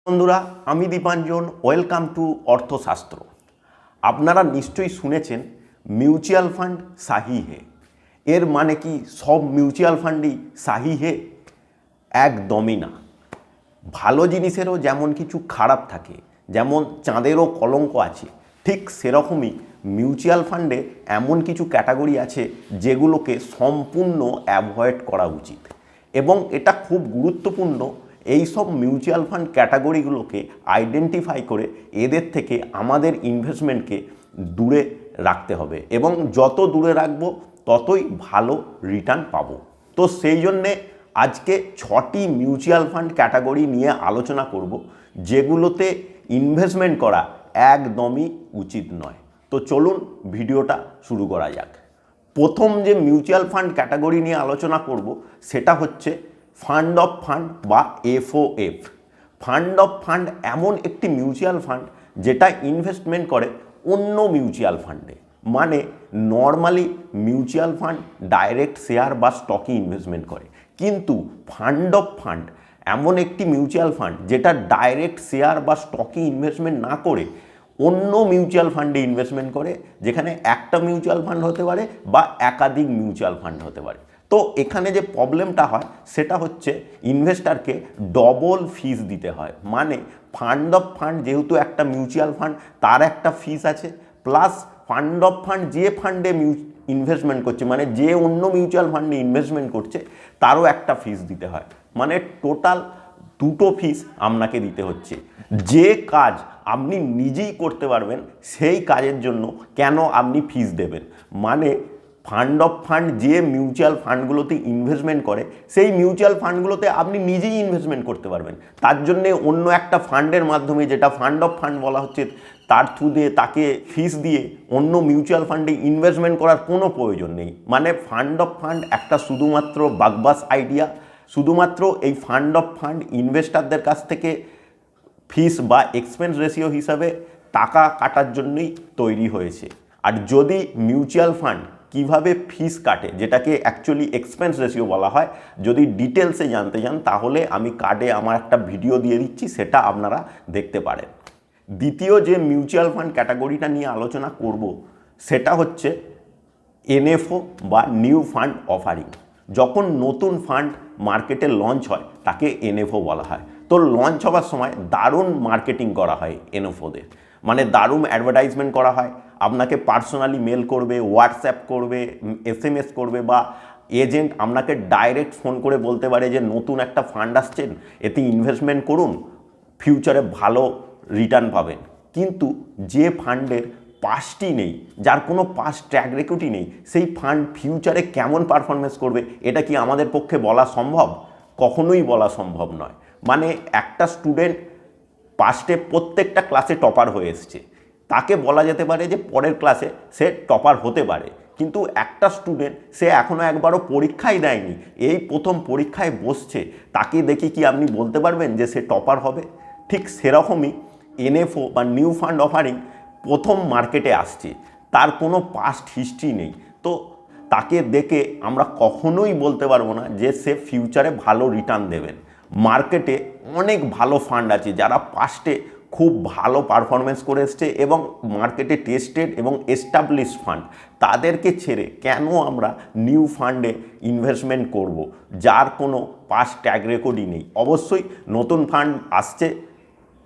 বন্ধুরা, আমি Dipanjan. Welcome to অর্থশাস্ত্র। আপনারা নিশ্চয়ই শুনেছেন মিউচুয়াল ফান্ড সাহি হে। এর মানে কি সব মিউচুয়াল ফান্ডই সাহি হে? একদমই না। ভালো জিনিসেরও যেমন কিছু খারাপ থাকে, যেমন চাঁদেরও কলঙ্ক আছে, ঠিক সেরকমই মিউচুয়াল ফান্ডে এমন কিছু ক্যাটাগরি আছে যেগুলোকে সম্পূর্ণ অ্যাভয়েড করা উচিত। এবং এটা খুব গুরুত্বপূর্ণ এই সব মিউচুয়াল ফান্ড ক্যাটাগরিগুলোকে আইডেন্টিফাই করে এদের থেকে আমাদের ইনভেস্টমেন্টকে দূরে রাখতে হবে, এবং যত দূরে রাখবো ততই ভালো রিটার্ন পাবো। তো সেই জন্যে আজকে 6টি মিউচুয়াল ফান্ড ক্যাটাগরি নিয়ে আলোচনা করব যেগুলোতে ইনভেস্টমেন্ট করা একদমই উচিত নয়। তো চলুন ভিডিওটা শুরু করা যাক। প্রথম যে মিউচুয়াল ফান্ড ক্যাটাগরি নিয়ে আলোচনা করব সেটা হচ্ছে ফান্ড অফ ফান্ড বা এফওএফ। ফান্ড অফ ফান্ড এমন একটি মিউচুয়াল ফান্ড যেটা ইনভেস্টমেন্ট করে অন্য মিউচুয়াল ফান্ডে। মানে normally mutual fund direct share বা স্টকে ইনভেস্টমেন্ট করে, কিন্তু ফান্ড অফ ফান্ড এমন একটি মিউচুয়াল ফান্ড যেটা ডাইরেক্ট শেয়ার বা স্টকে ইনভেস্টমেন্ট না করে অন্য মিউচুয়াল ফান্ডে ইনভেস্টমেন্ট করে, যেখানে একটা মিউচুয়াল ফান্ড হতে পারে বা একাধিক মিউচুয়াল ফান্ড হতে পারে। তো এখানে যে প্রবলেমটা হয় সেটা হচ্ছে ইনভেস্টারকে ডবল ফিস দিতে হয়। মানে ফান্ড অফ ফান্ড যেহেতু একটা মিউচুয়াল ফান্ড, তার একটা ফিস আছে, প্লাস ফান্ড অফ ফান্ড যে ফান্ডে ইনভেস্টমেন্ট করছে, মানে যে অন্য মিউচুয়াল ফান্ডে ইনভেস্টমেন্ট করছে, তারও একটা ফিস দিতে হয়। মানে টোটাল দুটো ফিস আপনাকে দিতে হচ্ছে। যে কাজ আপনি নিজেই করতে পারবেন সেই কাজের জন্য কেন আপনি ফিস দেবেন? মানে ফান্ড অফ ফান্ড যে মিউচুয়াল ফান্ডগুলোতে ইনভেস্টমেন্ট করে সেই মিউচুয়াল ফান্ডগুলোতে আপনি নিজেই ইনভেস্টমেন্ট করতে পারবেন। তার জন্যে অন্য একটা ফান্ডের মাধ্যমে, যেটা ফান্ড অফ ফান্ড বলা হচ্ছে, তার থ্রু দিয়ে তাকে ফিস দিয়ে অন্য মিউচুয়াল ফান্ডে ইনভেস্টমেন্ট করার কোনো প্রয়োজন নেই। মানে ফান্ড অফ ফান্ড একটা শুধুমাত্র বাকবাস আইডিয়া। শুধুমাত্র এই ফান্ড অফ ফান্ড ইনভেস্টারদের কাছ থেকে ফিস বা এক্সপেন্স রেশিও হিসাবে টাকা কাটার জন্যই তৈরি হয়েছে। আর যদি মিউচুয়াল ফান্ড কিভাবে ফিস কাটে, যেটাকে অ্যাকচুয়ালি এক্সপেন্স রেশিও বলা হয়, যদি ডিটেলসে জানতে চান তাহলে আমি কার্ডে আমার একটা ভিডিও দিয়ে দিচ্ছি, সেটা আপনারা দেখতে পারেন। দ্বিতীয় যে মিউচুয়াল ফান্ড ক্যাটাগরিটা নিয়ে আলোচনা করব সেটা হচ্ছে এনএফও বা নিউ ফান্ড অফারিং। যখন নতুন ফান্ড মার্কেটে লঞ্চ হয় তাকে এনএফও বলা হয়। তো লঞ্চ হওয়ার সময় দারুণ মার্কেটিং করা হয় এনএফওদের। মানে দারুণ অ্যাডভার্টাইজমেন্ট করা হয়, আপনাকে পার্সোনালি মেল করবে, হোয়াটসঅ্যাপ করবে, এসএমএস করবে, বা এজেন্ট আপনাকে ডাইরেক্ট ফোন করে বলতে পারে যে নতুন একটা ফান্ড আসছেন, এতে ইনভেস্টমেন্ট করুন, ফিউচারে ভালো রিটার্ন পাবেন। কিন্তু যে ফান্ডের পাস্টই নেই, যার কোনো পাস্ট ট্র্যাক রেকর্ডই নেই, সেই ফান্ড ফিউচারে কেমন পারফরমেন্স করবে এটা কি আমাদের পক্ষে বলা সম্ভব? কখনোই বলা সম্ভব নয়। মানে একটা স্টুডেন্ট পাস্টে প্রত্যেকটা ক্লাসে টপার হয়ে এসছে, তাকে বলা যেতে পারে যে পরের ক্লাসে সে টপার হতে পারে, কিন্তু একটা স্টুডেন্ট সে এখনও একবারও পরীক্ষাই দেয়নি, এই প্রথম পরীক্ষায় বসছে, তাকে দেখে কি আপনি বলতে পারবেন যে সে টপার হবে? ঠিক সেরকমই এনএফও বা নিউ ফান্ড অফারিং প্রথম মার্কেটে আসছে, তার কোনো পাস্ট হিস্ট্রি নেই, তো তাকে দেখে আমরা কখনোই বলতে পারবো না যে সে ফিউচারে ভালো রিটার্ন দেবেন। মার্কেটে অনেক ভালো ফান্ড আছে যারা পাস্টে খুব ভালো পারফরমেন্স করে এসছে এবং মার্কেটে টেস্টেড এবং এস্টাবলিশড ফান্ড। তাদেরকে ছেড়ে কেন আমরা নিউ ফান্ডে ইনভেস্টমেন্ট করব যার কোনো পাস্ট ট্র্যাক রেকর্ডই নেই? অবশ্যই নতুন ফান্ড আসছে,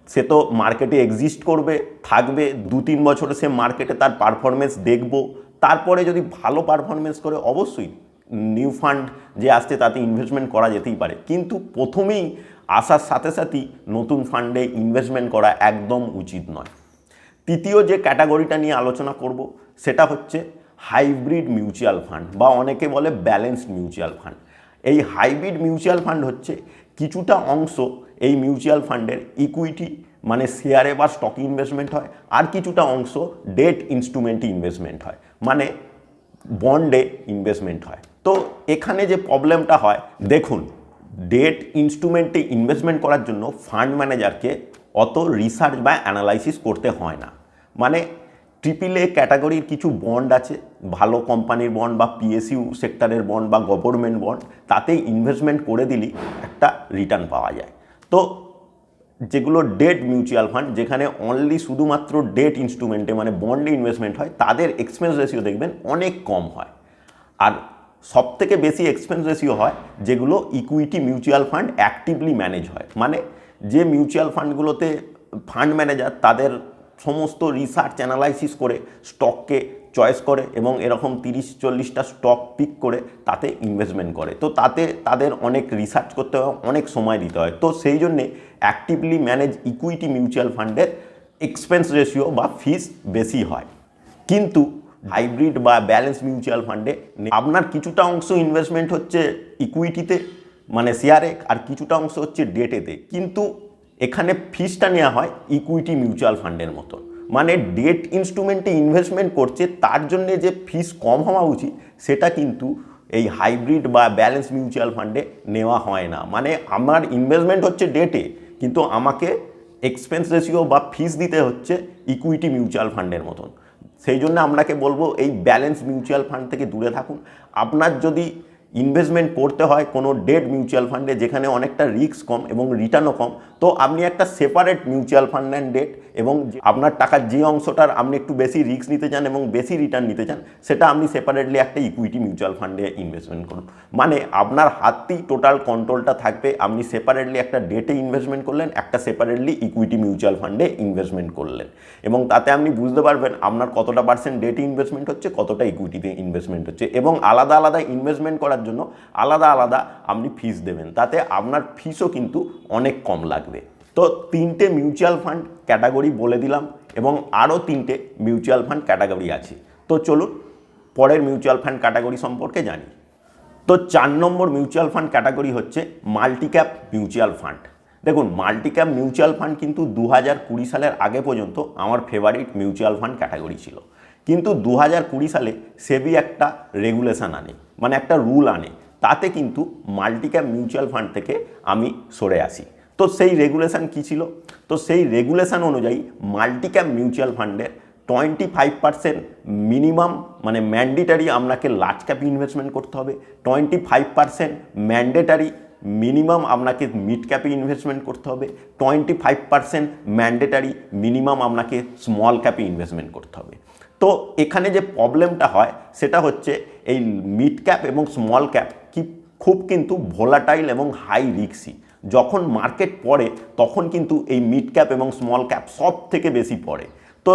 সে তো মার্কেটে এক্সিস্ট করবে, থাকবে 2-3 বছরে, সে মার্কেটে তার পারফরমেন্স দেখব, তারপরে যদি ভালো পারফরমেন্স করে অবশ্যই নিউ ফান্ড যে আসছে তাতে ইনভেস্টমেন্ট করা যেতেই পারে। কিন্তু প্রথমেই আসার সাথে সাথেই নতুন ফান্ডে ইনভেস্টমেন্ট করা একদম উচিত নয়। তৃতীয় যে ক্যাটাগরিটা নিয়ে আলোচনা করব সেটা হচ্ছে হাইব্রিড মিউচুয়াল ফান্ড, বা অনেকে বলে ব্যালেন্সড মিউচুয়াল ফান্ড। এই হাইব্রিড মিউচুয়াল ফান্ড হচ্ছে কিছুটা অংশ এই মিউচুয়াল ফান্ডের ইকুইটি মানে শেয়ারে বা স্টকে ইনভেস্টমেন্ট হয়, আর কিছুটা অংশ ডেট ইনস্ট্রুমেন্টে ইনভেস্টমেন্ট হয়, মানে বন্ডে ইনভেস্টমেন্ট হয়। তো এখানে যে প্রবলেমটা হয়, দেখুন, ডেট ইনস্ট্রুমেন্টে ইনভেস্টমেন্ট করার জন্য ফান্ড ম্যানেজারকে অত রিসার্চ বা অ্যানালাইসিস করতে হয় না। মানে AAA ক্যাটাগরির কিছু বন্ড আছে, ভালো কোম্পানির বন্ড বা পিএসইউ সেক্টরের বন্ড বা গভর্নমেন্ট বন্ড, তাতে ইনভেস্টমেন্ট করে দিলেই একটা রিটার্ন পাওয়া যায়। তো যেগুলো ডেট মিউচুয়াল ফান্ড, যেখানে অনলি শুধুমাত্র ডেট ইনস্ট্রুমেন্টে মানে বন্ডে ইনভেস্টমেন্ট হয়, তাদের এক্সপেন্স রেশিও দেখবেন অনেক কম হয়। আর সবথেকে বেশি এক্সপেন্স রেশিও হয় যেগুলো equity mutual fund actively manage হয়, মানে যে মিউচুয়াল ফান্ডগুলোতে ফান্ড ম্যানেজার তাদের সমস্ত রিসার্চ অ্যানালাইসিস করে স্টককে চয়েস করে এবং এরকম 30-40টা স্টক পিক করে তাতে ইনভেস্টমেন্ট করে। তো তাতে তাদের অনেক রিসার্চ করতে হয়, অনেক সময় দিতে হয়। তো সেই জন্যে অ্যাক্টিভলি ম্যানেজ ইকুইটি মিউচুয়াল ফান্ডের এক্সপেন্স রেশিও বা ফিস বেশি হয়। কিন্তু হাইব্রিড বা ব্যালেন্স মিউচুয়াল ফান্ডে আপনার কিছুটা অংশ ইনভেস্টমেন্ট হচ্ছে ইকুইটিতে মানে শেয়ারে, আর কিছুটা অংশ হচ্ছে ডেটেতে, কিন্তু এখানে ফিসটা নেওয়া হয় ইকুইটি মিউচুয়াল ফান্ডের মতো। মানে ডেট ইনস্ট্রুমেন্টে ইনভেস্টমেন্ট করছে তার জন্যে যে ফিস কম হওয়া উচিত সেটা কিন্তু এই হাইব্রিড বা ব্যালেন্স মিউচুয়াল ফান্ডে নেওয়া হয় না। মানে আমার ইনভেস্টমেন্ট হচ্ছে ডেটে, কিন্তু আমাকে এক্সপেন্স রেশিও বা ফিস দিতে হচ্ছে ইকুইটি মিউচুয়াল ফান্ডের মতন। সেই জন্য আপনাকে বলবো এই ব্যালেন্স মিউচুয়াল ফান্ড থেকে দূরে থাকুন। আপনার যদি ইনভেস্টমেন্ট করতে হয় কোনো ডেট মিউচুয়াল ফান্ডে যেখানে অনেকটা রিস্ক কম এবং রিটার্নও কম, তো আপনি একটা separate mutual fund and debt, এবং আপনার টাকার যে অংশটার আপনি একটু বেশি রিস্ক নিতে চান এবং বেশি রিটার্ন নিতে চান সেটা আপনি সেপারেটলি একটা ইকুইটি মিউচুয়াল ফান্ডে ইনভেস্টমেন্ট করুন। মানে আপনার হাতেই টোটাল কন্ট্রোলটা থাকবে। আপনি সেপারেটলি একটা ডেটে ইনভেস্টমেন্ট করলেন, একটা সেপারেটলি ইকুইটি মিউচুয়াল ফান্ডে ইনভেস্টমেন্ট করলেন, এবং তাতে আপনি বুঝতে পারবেন আপনার কতটা পার্সেন্ট ডেটে ইনভেস্টমেন্ট হচ্ছে, কতটা ইকুইটিতে ইনভেস্টমেন্ট হচ্ছে, এবং আলাদা আলাদা ইনভেস্টমেন্ট করার জন্য আলাদা আলাদা আপনি ফিস দেবেন। তাতে আপনার ফিসও কিন্তু অনেক কম লাগবে। তো 3টে মিউচুয়াল ফান্ড ক্যাটাগরি বলে দিলাম এবং আরও 3টে মিউচুয়াল ফান্ড ক্যাটাগরি আছে। তো চলুন পরের মিউচুয়াল ফান্ড ক্যাটাগরি সম্পর্কে জানি। তো 4 নম্বর মিউচুয়াল ফান্ড ক্যাটাগরি হচ্ছে মাল্টি ক্যাপ মিউচুয়াল ফান্ড। দেখুন, মাল্টি ক্যাপ মিউচুয়াল ফান্ড কিন্তু 2020 সালের আগে পর্যন্ত আমার ফেভারিট মিউচুয়াল ফান্ড ক্যাটাগরি ছিল। কিন্তু 2020 সালে সেবি একটা রেগুলেশন আনে, মানে একটা রুল আনে, তাতে কিন্তু মাল্টি ক্যাপ মিউচুয়াল ফান্ড থেকে আমি সরে আসি। তো সেই রেগুলেশন কী ছিল? তো সেই রেগুলেশন অনুযায়ী মাল্টি ক্যাপ মিউচুয়াল ফান্ডের 25% মিনিমাম মানে ম্যান্ডেটারি আপনাকে লার্জ ক্যাপে ইনভেস্টমেন্ট করতে হবে, 25% ম্যান্ডেটারি মিনিমাম আপনাকে মিড ক্যাপে ইনভেস্টমেন্ট করতে হবে, 25% ম্যান্ডেটারি মিনিমাম আপনাকে স্মল ক্যাপে ইনভেস্টমেন্ট করতে হবে। তো এখানে যে প্রবলেমটা হয় সেটা হচ্ছে এই মিড ক্যাপ এবং স্মল ক্যাপ কি খুব কিন্তু ভোলাটাইল এবং হাই রিস্কি। যখন মার্কেট পড়ে তখন কিন্তু এই মিড ক্যাপ এবং স্মল ক্যাপ সব থেকে বেশি পড়ে। তো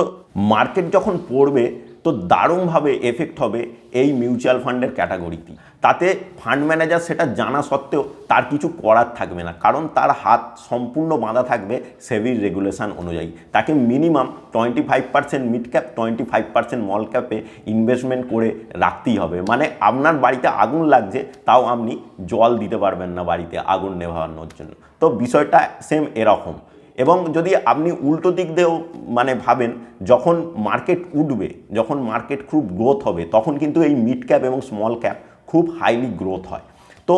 মার্কেট যখন পড়বে তো দারুণভাবে এফেক্ট হবে এই মিউচুয়াল ফান্ডের ক্যাটাগরিতে। তাতে ফান্ড ম্যানেজার সেটা জানা সত্ত্বেও তার কিছু করার থাকবে না, কারণ তার হাত সম্পূর্ণ বাঁধা থাকবে সেবির রেগুলেশন অনুযায়ী। তাকে মিনিমাম 25% মিড ক্যাপ, 25% স্মল ক্যাপে ইনভেস্টমেন্ট করে রাখতেই হবে। মানে আপনার বাড়িতে আগুন লাগছে তাও আপনি জল দিতে পারবেন না বাড়িতে আগুন নেভানোর জন্য। তো বিষয়টা সেম এরকম। এবং যদি আপনি উল্টো দিক দিয়েও মানে ভাবেন, যখন মার্কেট উঠবে, যখন মার্কেট খুব গ্রোথ হবে, তখন কিন্তু এই মিড ক্যাপ এবং স্মল ক্যাপ খুব হাইলি গ্রোথ হয়। তো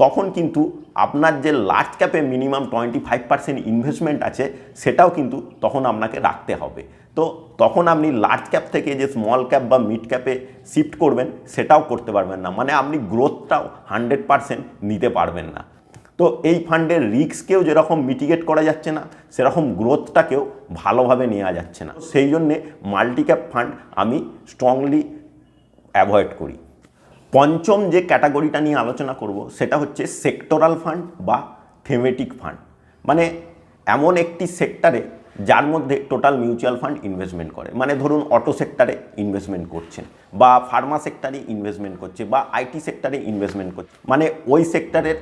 তখন কিন্তু আপনার যে লার্জ ক্যাপে মিনিমাম 25% ইনভেস্টমেন্ট আছে সেটাও কিন্তু তখন আপনাকে রাখতে হবে। তো তখন আপনি লার্জ ক্যাপ থেকে যে স্মল ক্যাপ বা মিড ক্যাপে শিফট করবেন সেটাও করতে পারবেন না, মানে আপনি গ্রোথটাও 100% নিতে পারবেন না। তো এই ফান্ডের রিস্ককেও যেরকম মিটিগেট করা যাচ্ছে না, সেরকম গ্রোথটাকেও ভালোভাবে নেওয়া যাচ্ছে না। সেই জন্যে মাল্টি ক্যাপ ফান্ড আমি স্ট্রংলি অ্যাভয়েড করি। পঞ্চম যে ক্যাটাগরিটা নিয়ে আলোচনা করব সেটা হচ্ছে সেক্টরাল ফান্ড বা থিমেটিক ফান্ড। মানে এমন একটি সেক্টরে যার মধ্যে টোটাল মিউচুয়াল ফান্ড ইনভেস্টমেন্ট করে। মানে ধরুন অটো সেক্টরে ইনভেস্টমেন্ট করছেন, বা ফার্মা সেক্টরে ইনভেস্টমেন্ট করছে, বা আইটি সেক্টরে ইনভেস্টমেন্ট করছে। মানে ওই সেক্টরের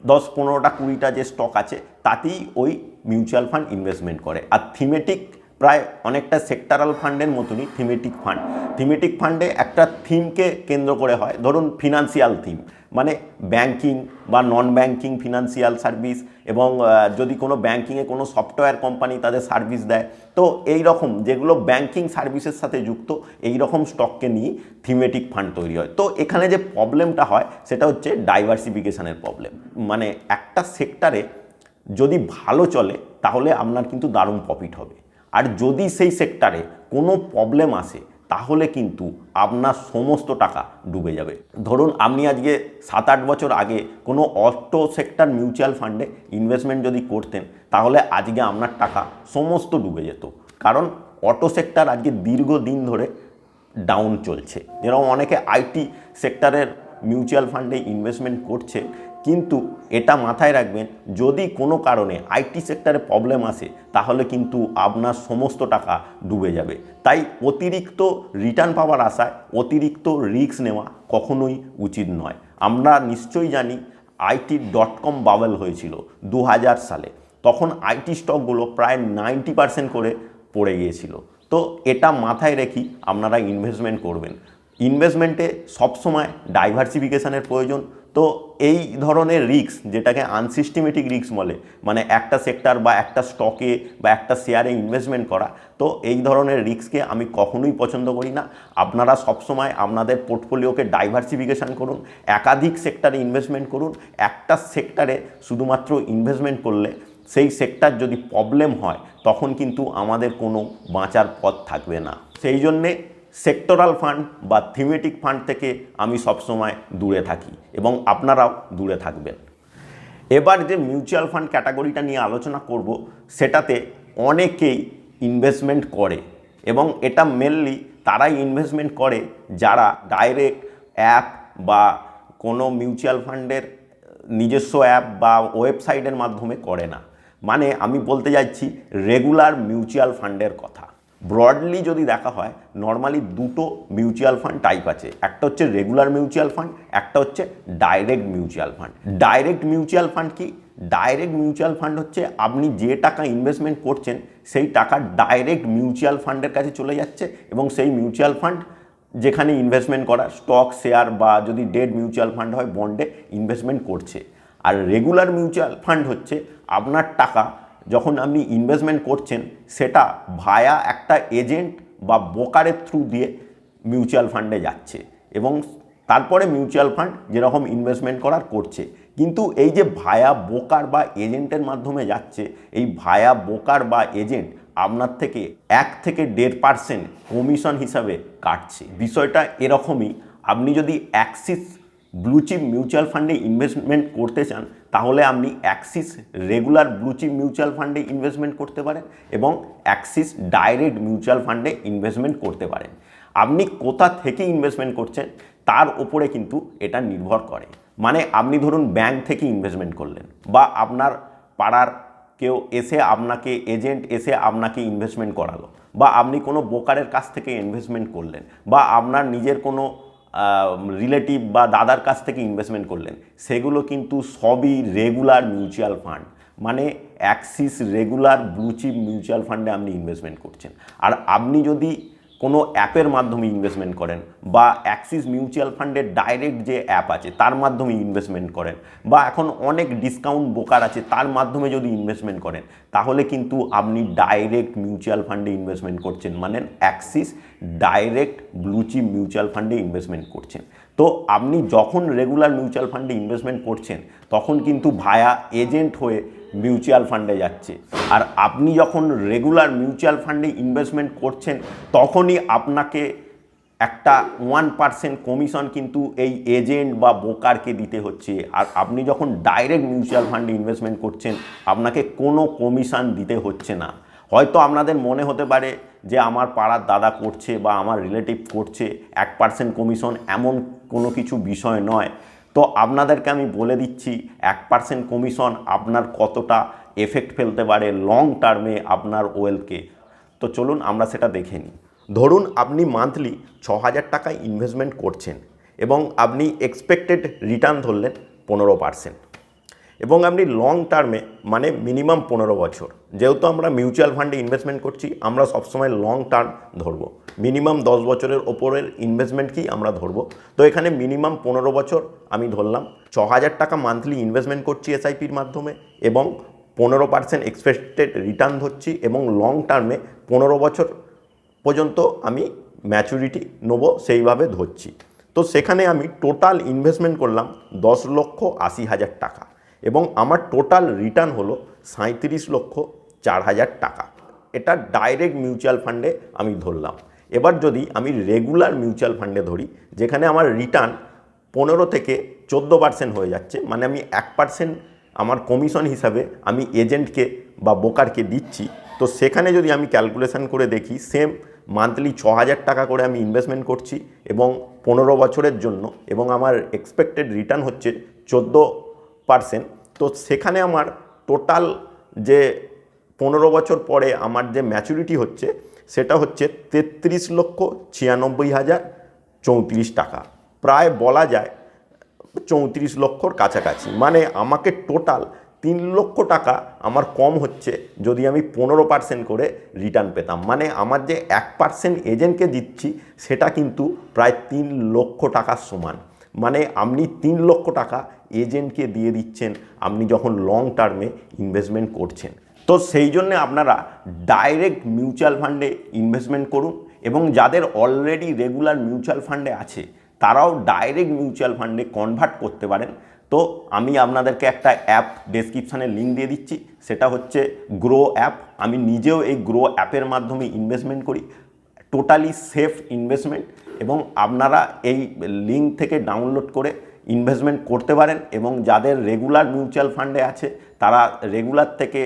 10-15টা 20টা যে স্টক আছে তাতেই ওই মিউচুয়াল ফান্ড ইনভেস্টমেন্ট করে। আর থিমেটিক প্রায় অনেকটা সেক্টরাল ফান্ডের মতনই থিমেটিক ফান্ড। থিমেটিক ফান্ডে একটা থিমকে কেন্দ্র করে হয়, ধরুন ফিনান্সিয়াল থিম, মানে ব্যাংকিং বা নন ব্যাংকিং ফিনান্সিয়াল সার্ভিস, এবং যদি কোনো ব্যাংকিংয়ে কোনো সফটওয়্যার কোম্পানি তাদের সার্ভিস দেয়, তো এই রকম যেগুলো ব্যাংকিং সার্ভিসের সাথে যুক্ত এই রকম স্টককে নিয়ে থিমেটিক ফান্ড তৈরি হয়। তো এখানে যে প্রবলেমটা হয় সেটা হচ্ছে ডাইভার্সিফিকেশনের প্রবলেম। মানে একটা সেক্টরে যদি ভালো চলে তাহলে আপনার কিন্তু দারুণ প্রফিট হবে, আর যদি সেই সেক্টরে কোনো প্রবলেম আসে তাহলে কিন্তু আপনার সমস্ত টাকা ডুবে যাবে। ধরুন আপনি আজকে 7-8 বছর আগে কোনো অটো সেক্টর মিউচুয়াল ফান্ডে ইনভেস্টমেন্ট যদি করতেন, তাহলে আজকে আপনার টাকা সমস্ত ডুবে যেত। কারণ অটো সেক্টর আজকে দীর্ঘদিন ধরে ডাউন চলছে। যেরকম অনেকে আইটি সেক্টরের মিউচুয়াল ফান্ডে ইনভেস্টমেন্ট করছে, কিন্তু এটা মাথায় রাখবেন, যদি কোনো কারণে আইটি সেক্টরে প্রবলেম আসে তাহলে কিন্তু আপনার সমস্ত টাকা ডুবে যাবে। তাই অতিরিক্ত রিটার্ন পাওয়ার আশায় অতিরিক্ত রিস্ক নেওয়া কখনোই উচিত নয়। আমরা নিশ্চয়ই জানি IT.com বাবেল হয়েছিল 2000 সালে। তখন আইটি স্টকগুলো প্রায় 90% করে পড়ে গিয়েছিল। তো এটা মাথায় রেখেই আপনারা ইনভেস্টমেন্ট করবেন। ইনভেস্টমেন্টে সবসময় ডাইভার্সিফিকেশনের প্রয়োজন। তো এই ধরনের রিস্ক, যেটাকে আনসিস্টেমেটিক রিস্ক বলে, মানে একটা সেক্টর বা একটা স্টকে বা একটা শেয়ারে ইনভেস্টমেন্ট করা, তো এই ধরনের রিস্ককে আমি কখনোই পছন্দ করি না। আপনারা সবসময় আপনাদের পোর্টফোলিওকে ডাইভার্সিফিকেশান করুন, একাধিক সেক্টরে ইনভেস্টমেন্ট করুন। একটা সেক্টরে শুধুমাত্র ইনভেস্টমেন্ট করলে সেই সেক্টর যদি প্রবলেম হয় তখন কিন্তু আমাদের কোনো বাঁচার পথ থাকবে না। সেই জন্যে সেক্টরাল ফান্ড বা থিমেটিক ফান্ড থেকে আমি সবসময় দূরে থাকি এবং আপনারাও দূরে থাকবেন। এবার যে মিউচুয়াল ফান্ড ক্যাটাগরিটা নিয়ে আলোচনা করব, সেটাতে অনেকেই ইনভেস্টমেন্ট করে এবং এটা মেনলি তারাই ইনভেস্টমেন্ট করে যারা ডাইরেক্ট অ্যাপ বা কোনো মিউচুয়াল ফান্ডের নিজস্ব অ্যাপ বা ওয়েবসাইটের মাধ্যমে করে না। মানে আমি বলতে যাচ্ছি রেগুলার মিউচুয়াল ফান্ডের কথা। ব্রডলি যদি দেখা হয়, নর্মালি দুটো মিউচুয়াল ফান্ড টাইপ আছে। একটা হচ্ছে রেগুলার মিউচুয়াল ফান্ড, একটা হচ্ছে direct mutual fund. Direct mutual fund কি? ডাইরেক্ট মিউচুয়াল ফান্ড হচ্ছে আপনি যে টাকা ইনভেস্টমেন্ট করছেন সেই টাকা ডাইরেক্ট মিউচুয়াল ফান্ডের কাছে চলে যাচ্ছে এবং সেই মিউচুয়াল ফান্ড যেখানে ইনভেস্টমেন্ট করা, স্টক, শেয়ার বা যদি ডেট মিউচুয়াল ফান্ড হয় বন্ডে ইনভেস্টমেন্ট করছে। আর রেগুলার মিউচুয়াল ফান্ড হচ্ছে আপনার টাকা যখন আপনি ইনভেস্টমেন্ট করছেন সেটা ভায়া একটা এজেন্ট বা ব্রোকারের থ্রু দিয়ে মিউচুয়াল ফান্ডে যাচ্ছে এবং তারপরে মিউচুয়াল ফান্ড যেরকম ইনভেস্টমেন্ট করার করছে। কিন্তু এই যে ভায়া ব্রোকার বা এজেন্টের মাধ্যমে যাচ্ছে, এই ভায়া ব্রোকার বা এজেন্ট আপনার থেকে 1 থেকে 1.5% কমিশন হিসাবে কাটছে। বিষয়টা এরকমই। আপনি যদি অ্যাক্সিস ব্লুচিপ মিউচুয়াল ফান্ডে ইনভেস্টমেন্ট করতে চান তাহলে আপনি অ্যাক্সিস রেগুলার ব্লুচিপ মিউচুয়াল ফান্ডে ইনভেস্টমেন্ট করতে পারেন এবং অ্যাক্সিস ডাইরেক্ট মিউচুয়াল ফান্ডে ইনভেস্টমেন্ট করতে পারেন। আপনি কোথা থেকে ইনভেস্টমেন্ট করছেন তার উপরে কিন্তু এটা নির্ভর করে। মানে আপনি ধরুন ব্যাংক থেকে ইনভেস্টমেন্ট করলেন বা আপনার পাড়ার কেউ এসে আপনাকে এজেন্ট এসে আপনাকে ইনভেস্টমেন্ট করালো বা আপনি কোনো ব্রোকারের কাছ থেকে ইনভেস্টমেন্ট করলেন বা আপনার নিজের কোনো রিলেটিভ বা দাদার কাছ থেকে ইনভেস্টমেন্ট করলেন, সেগুলো কিন্তু সবই রেগুলার মিউচুয়াল ফান্ড। মানে অ্যাক্সিস রেগুলার ব্লুচিপ মিউচুয়াল ফান্ডে আপনি ইনভেস্টমেন্ট করছেন। আর আপনি যদি কোনো অ্যাপের মাধ্যমে ইনভেস্টমেন্ট করেন বা অ্যাক্সিস মিউচুয়াল ফান্ডের ডাইরেক্ট যে অ্যাপ আছে তার মাধ্যমে ইনভেস্টমেন্ট করেন বা এখন অনেক ডিসকাউন্ট ব্রোকার আছে তার মাধ্যমে যদি ইনভেস্টমেন্ট করেন, তাহলে কিন্তু আপনি ডাইরেক্ট মিউচুয়াল ফান্ডে ইনভেস্টমেন্ট করছেন, মানে অ্যাক্সিস ডাইরেক্ট ব্লুচিপ মিউচুয়াল ফান্ডে ইনভেস্টমেন্ট করছেন। তো আপনি যখন রেগুলার মিউচুয়াল ফান্ডে ইনভেস্টমেন্ট করছেন তখন কিন্তু ভায়া এজেন্ট হয়ে মিউচুয়াল ফান্ডে যাচ্ছে। আর আপনি যখন রেগুলার মিউচুয়াল ফান্ডে ইনভেস্টমেন্ট করছেন তখনই আপনাকে একটা 1% কমিশন কিন্তু এই এজেন্ট বা ব্রোকারকে দিতে হচ্ছে। আর আপনি যখন ডাইরেক্ট মিউচুয়াল ফান্ডে ইনভেস্টমেন্ট করছেন আপনাকে কোনো কমিশন দিতে হচ্ছে না। হয়তো আপনাদের মনে হতে পারে যে আমার পাড়ার দাদা করছে বা আমার রিলেটিভ করছে, 1% কমিশন এমন কোনো কিছু বিষয় নয়। তো আপনাদেরকে আমি বলে দিচ্ছি 1% কমিশন আপনার কতটা এফেক্ট ফেলতে পারে লং টার্মে আপনার ওয়েলথকে। তো চলুন আমরা সেটা দেখে নিই। ধরুন আপনি মান্থলি 6,000 টাকা ইনভেস্টমেন্ট করছেন এবং আপনি এক্সপেক্টেড রিটার্ন ধরলেন 15% এবং আপনি লং টার্মে মানে মিনিমাম 15 বছর, যেহেতু আমরা মিউচুয়াল ফান্ডে ইনভেস্টমেন্ট করছি আমরা সবসময় লং টার্ম ধরবো, মিনিমাম 10 বছরের ওপরের ইনভেস্টমেন্টকেই আমরা ধরবো। তো এখানে মিনিমাম 15 বছর আমি ধরলাম। 6,000 টাকা মান্থলি ইনভেস্টমেন্ট করছি এসআইপির মাধ্যমে এবং 15% এক্সপেক্টেড রিটার্ন ধরছি এবং লং টার্মে 15 বছর পর্যন্ত আমি ম্যাচুরিটি নেবো সেইভাবে ধরছি। তো সেখানে আমি টোটাল ইনভেস্টমেন্ট করলাম 10,80,000 টাকা এবং আমার টোটাল রিটার্ন হলো 37,04,000 টাকা। এটা ডাইরেক্ট মিউচুয়াল ফান্ডে আমি ধরলাম এবার যদি আমি রেগুলার মিউচুয়াল ফান্ডে ধরি, যেখানে আমার রিটার্ন 15 থেকে 14% হয়ে যাচ্ছে, মানে আমি 1% আমার কমিশন হিসাবে আমি এজেন্টকে বা ব্রোকারকে দিচ্ছি, তো সেখানে যদি আমি ক্যালকুলেশন করে দেখি সেম মান্থলি 6,000 টাকা করে আমি ইনভেস্টমেন্ট করছি এবং 15 বছরের জন্য, এবং আমার এক্সপেক্টেড রিটার্ন হচ্ছে 14%। তো সেখানে আমার টোটাল যে 15 বছর পরে আমার যে ম্যাচুরিটি হচ্ছে সেটা হচ্ছে 33,96,34 টাকা, প্রায় বলা যায় 34 লক্ষর কাছাকাছি। মানে আমাকে টোটাল 3 লক্ষ টাকা আমার কম হচ্ছে যদি আমি 15% করে রিটার্ন পেতাম। মানে আমার যে 1% এজেন্টকে দিচ্ছি সেটা কিন্তু প্রায় 3 লক্ষ টাকার সমান। মানে আপনি 3 লক্ষ টাকা এজেন্টকে দিয়ে দিচ্ছেন আপনি যখন লং টার্মে ইনভেস্টমেন্ট করছেন। তো সেই জন্যে আপনারা ডাইরেক্ট মিউচুয়াল ফান্ডে ইনভেস্টমেন্ট করুন, এবং যাদের অলরেডি রেগুলার মিউচুয়াল ফান্ডে আছে তারাও ডাইরেক্ট মিউচুয়াল ফান্ডে কনভার্ট করতে পারেন। তো আমি আপনাদেরকে একটা অ্যাপ ডেসক্রিপশানে লিঙ্ক দিয়ে দিচ্ছি, সেটা হচ্ছে গ্রো অ্যাপ। আমি নিজেও এই গ্রো অ্যাপের মাধ্যমে ইনভেস্টমেন্ট করি, টোটালি সেফ ইনভেস্টমেন্ট, এবং আপনারা এই লিঙ্ক থেকে ডাউনলোড করে ইনভেস্টমেন্ট করতে পারেন। এবং যাদের রেগুলার মিউচুয়াল ফান্ডে আছে তারা রেগুলার থেকে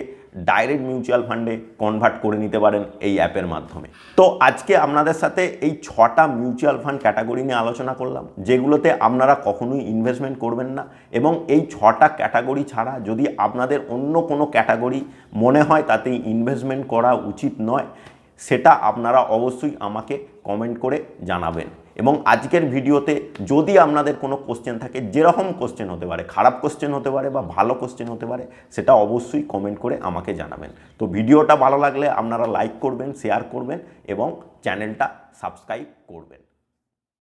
ডাইরেক্ট মিউচুয়াল ফান্ডে কনভার্ট করে নিতে পারেন এই অ্যাপের মাধ্যমে। তো আজকে আপনাদের সাথে এই 6টা মিউচুয়াল ফান্ড ক্যাটাগরি নিয়ে আলোচনা করলাম, যেগুলোতে আপনারা কখনোই ইনভেস্টমেন্ট করবেন না। এবং এই 6টা ক্যাটাগরি ছাড়া যদি আপনাদের অন্য কোনো ক্যাটাগরি মনে হয় তাতে ইনভেস্টমেন্ট করা উচিত নয়, সেটা আপনারা অবশ্যই আমাকে কমেন্ট করে জানাবেন। এবং আজকের ভিডিওতে যদি আপনাদের কোনো কোশ্চেন থাকে, যেরকম কোশ্চেন হতে পারে, খারাপ কোশ্চেন হতে পারে বা ভালো কোশ্চেন হতে পারে, সেটা অবশ্যই কমেন্ট করে আমাকে জানাবেন। তো ভিডিওটা ভালো লাগলে আপনারা লাইক করবেন, শেয়ার করবেন এবং চ্যানেলটা সাবস্ক্রাইব করবেন।